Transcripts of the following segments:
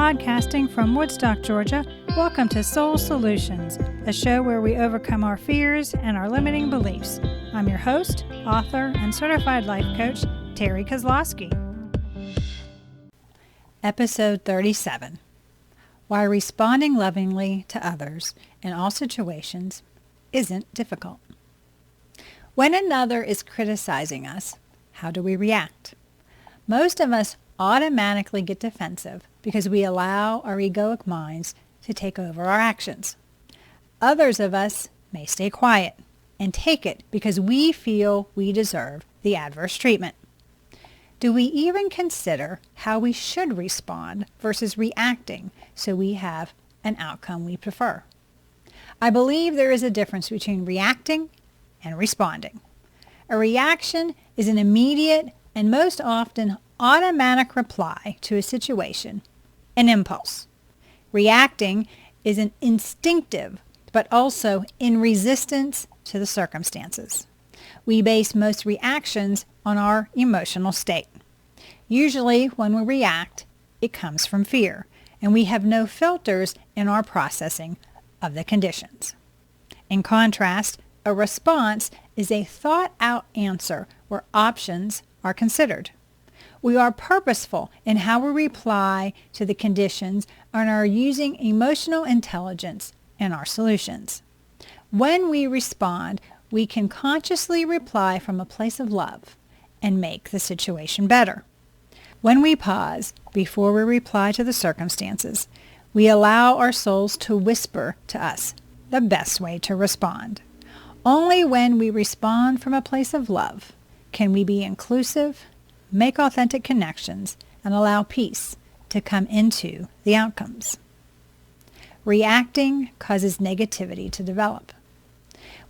Podcasting from Woodstock, Georgia, welcome to Soul Solutions, a show where we overcome our fears and our limiting beliefs. I'm your host, author, and certified life coach, Terry Kozlowski. Episode 37. Why responding lovingly to others in all situations isn't difficult. When another is criticizing us, how do we react? Most of us automatically get defensive because we allow our egoic minds to take over our actions. Others of us may stay quiet and take it because we feel we deserve the adverse treatment. Do we even consider how we should respond versus reacting so we have an outcome we prefer? I believe there is a difference between reacting and responding. A reaction is an immediate and most often automatic reply to a situation, an impulse. Reacting is an instinctive, but also in resistance to the circumstances. We base most reactions on our emotional state. Usually when we react, it comes from fear, and we have no filters in our processing of the conditions. In contrast, a response is a thought-out answer where options are considered. We are purposeful in how we reply to the conditions and are using emotional intelligence in our solutions. When we respond, we can consciously reply from a place of love and make the situation better. When we pause before we reply to the circumstances, we allow our souls to whisper to us the best way to respond. Only when we respond from a place of love can we be inclusive, make authentic connections, and allow peace to come into the outcomes. Reacting causes negativity to develop.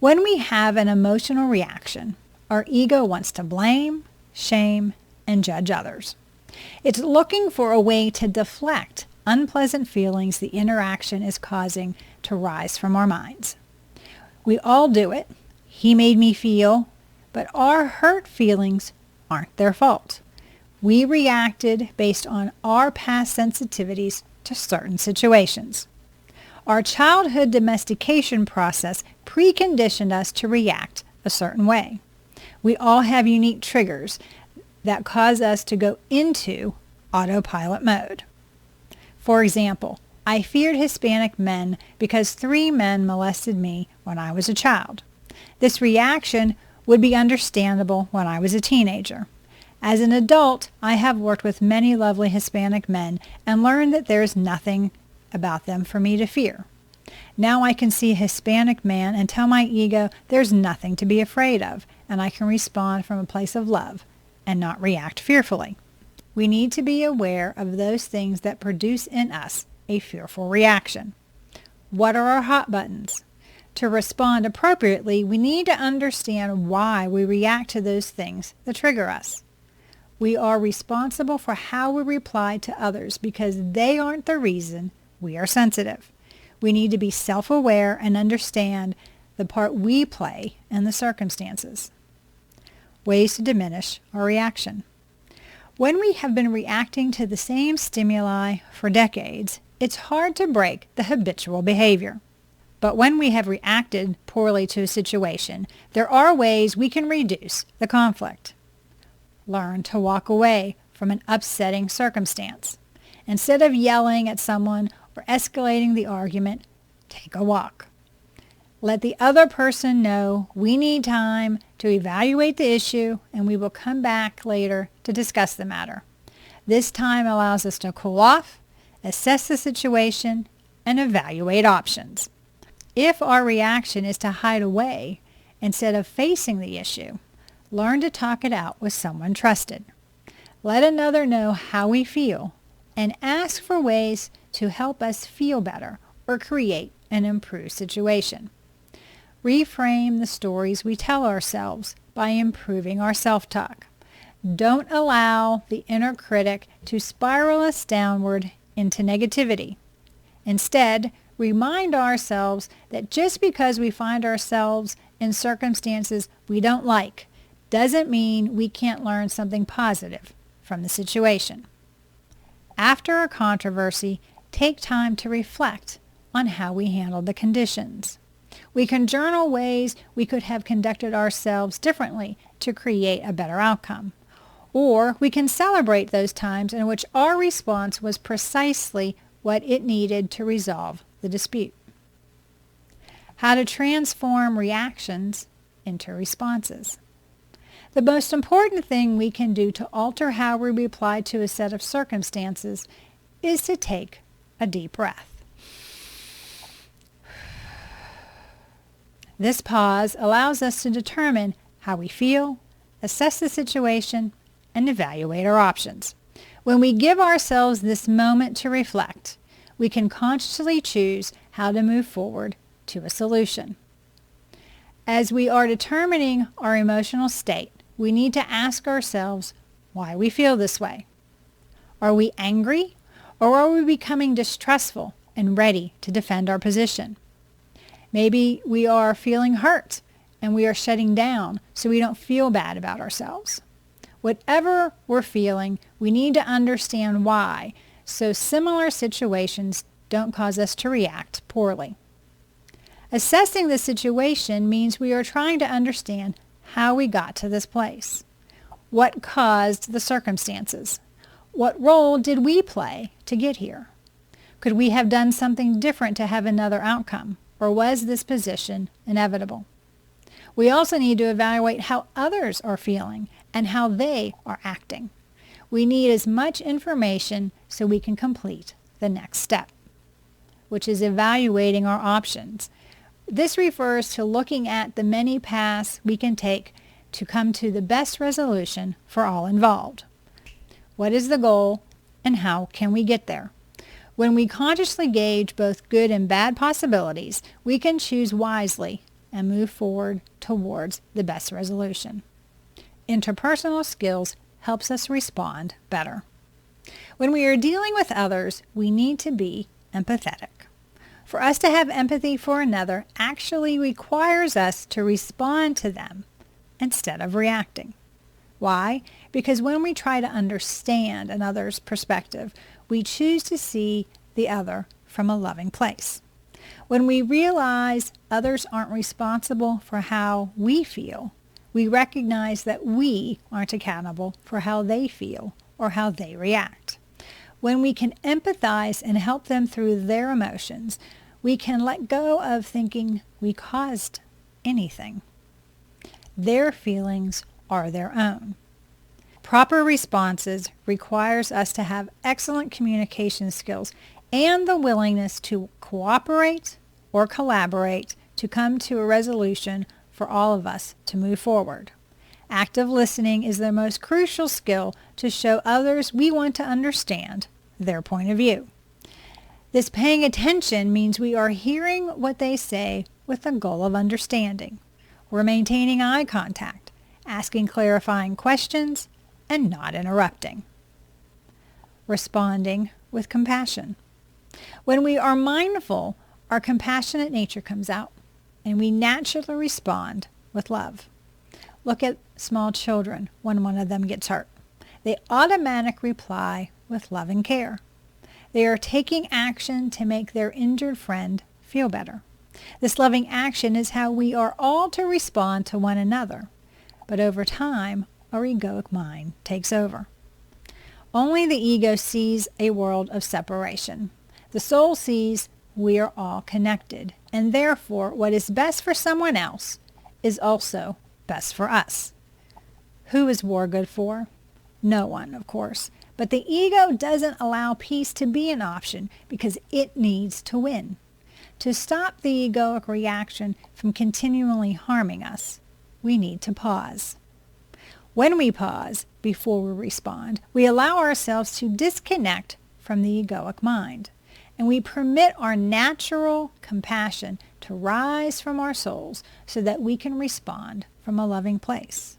When we have an emotional reaction, our ego wants to blame, shame, and judge others. It's looking for a way to deflect unpleasant feelings the interaction is causing to rise from our minds. We all do it. He made me feel, but our hurt feelings aren't their fault. We reacted based on our past sensitivities to certain situations. Our childhood domestication process preconditioned us to react a certain way. We all have unique triggers that cause us to go into autopilot mode. For example, I feared Hispanic men because 3 men molested me when I was a child. This reaction would be understandable when I was a teenager. As an adult, I have worked with many lovely Hispanic men and learned that there is nothing about them for me to fear. Now I can see a Hispanic man and tell my ego there's nothing to be afraid of, and I can respond from a place of love and not react fearfully. We need to be aware of those things that produce in us a fearful reaction. What are our hot buttons? To respond appropriately, we need to understand why we react to those things that trigger us. We are responsible for how we reply to others because they aren't the reason we are sensitive. We need to be self-aware and understand the part we play in the circumstances. Ways to diminish our reaction. When we have been reacting to the same stimuli for decades, it's hard to break the habitual behavior. But when we have reacted poorly to a situation, there are ways we can reduce the conflict. Learn to walk away from an upsetting circumstance. Instead of yelling at someone or escalating the argument, take a walk. Let the other person know we need time to evaluate the issue and we will come back later to discuss the matter. This time allows us to cool off, assess the situation, and evaluate options. If our reaction is to hide away instead of facing the issue, learn to talk it out with someone trusted. Let another know how we feel and ask for ways to help us feel better or create an improved situation. Reframe the stories we tell ourselves by improving our self-talk. Don't allow the inner critic to spiral us downward into negativity. Instead, remind ourselves that just because we find ourselves in circumstances we don't like doesn't mean we can't learn something positive from the situation. After a controversy, take time to reflect on how we handled the conditions. We can journal ways we could have conducted ourselves differently to create a better outcome. Or we can celebrate those times in which our response was precisely what it needed to resolve the dispute. How to transform reactions into responses. The most important thing we can do to alter how we reply to a set of circumstances is to take a deep breath. This pause allows us to determine how we feel, assess the situation, and evaluate our options. When we give ourselves this moment to reflect, we can consciously choose how to move forward to a solution. As we are determining our emotional state, we need to ask ourselves why we feel this way. Are we angry, or are we becoming distrustful and ready to defend our position? Maybe we are feeling hurt and we are shutting down so we don't feel bad about ourselves. Whatever we're feeling, we need to understand why, so similar situations don't cause us to react poorly. Assessing the situation means we are trying to understand how we got to this place. What caused the circumstances? What role did we play to get here? Could we have done something different to have another outcome? Or was this position inevitable? We also need to evaluate how others are feeling and how they are acting. We need as much information so we can complete the next step, which is evaluating our options. This refers to looking at the many paths we can take to come to the best resolution for all involved. What is the goal and how can we get there? When we consciously gauge both good and bad possibilities, we can choose wisely and move forward towards the best resolution. Interpersonal skills helps us respond better. When we are dealing with others, we need to be empathetic. For us to have empathy for another actually requires us to respond to them instead of reacting. Why? Because when we try to understand another's perspective, we choose to see the other from a loving place. When we realize others aren't responsible for how we feel, we recognize that we aren't accountable for how they feel or how they react. When we can empathize and help them through their emotions, we can let go of thinking we caused anything. Their feelings are their own. Proper responses requires us to have excellent communication skills and the willingness to cooperate or collaborate to come to a resolution for all of us to move forward. Active listening is the most crucial skill to show others we want to understand their point of view. This paying attention means we are hearing what they say with the goal of understanding. We're maintaining eye contact, asking clarifying questions, and not interrupting. Responding with compassion. When we are mindful, our compassionate nature comes out, and we naturally respond with love. Look at small children when one of them gets hurt. They automatically reply with love and care. They are taking action to make their injured friend feel better. This loving action is how we are all to respond to one another. But over time, our egoic mind takes over. Only the ego sees a world of separation. The soul sees we are all connected, and therefore what is best for someone else is also best for us. Who is war good for? No one, of course. But the ego doesn't allow peace to be an option because it needs to win. To stop the egoic reaction from continually harming us, we need to pause. When we pause before we respond, we allow ourselves to disconnect from the egoic mind, and we permit our natural compassion to rise from our souls so that we can respond from a loving place.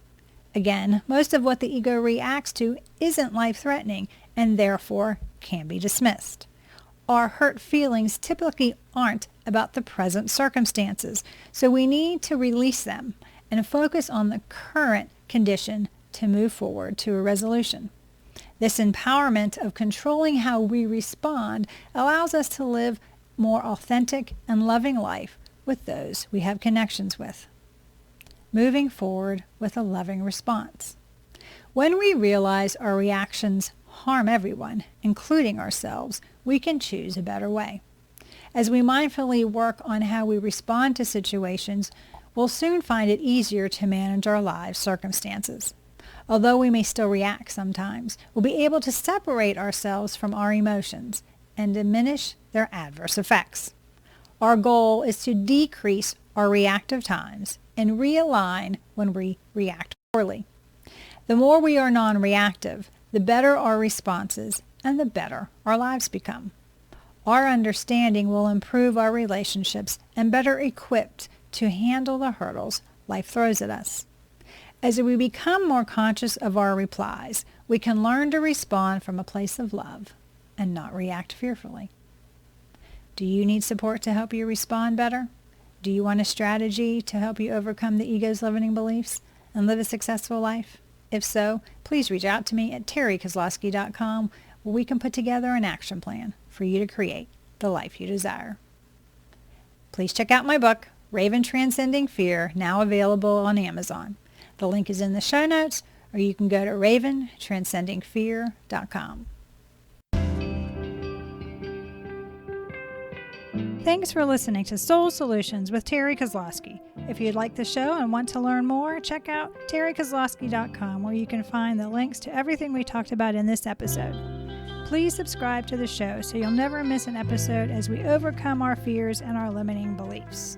Again, most of what the ego reacts to isn't life-threatening and therefore can be dismissed. Our hurt feelings typically aren't about the present circumstances, so we need to release them and focus on the current condition to move forward to a resolution. This empowerment of controlling how we respond allows us to live more authentic and loving life with those we have connections with. Moving forward with a loving response. When we realize our reactions harm everyone, including ourselves, we can choose a better way. As we mindfully work on how we respond to situations, we'll soon find it easier to manage our lives' circumstances. Although we may still react sometimes, we'll be able to separate ourselves from our emotions and diminish their adverse effects. Our goal is to decrease our reactive times and realign when we react poorly. The more we are non-reactive, the better our responses and the better our lives become. Our understanding will improve our relationships and better equipped to handle the hurdles life throws at us. As we become more conscious of our replies, we can learn to respond from a place of love and not react fearfully. Do you need support to help you respond better? Do you want a strategy to help you overcome the ego's limiting beliefs and live a successful life? If so, please reach out to me at terrykozlowski.com, where we can put together an action plan for you to create the life you desire. Please check out my book, Raven Transcending Fear, now available on Amazon. The link is in the show notes, or you can go to raventranscendingfear.com. Thanks for listening to Soul Solutions with Terry Kozlowski. If you'd like the show and want to learn more, check out terrykozlowski.com, where you can find the links to everything we talked about in this episode. Please subscribe to the show so you'll never miss an episode as we overcome our fears and our limiting beliefs.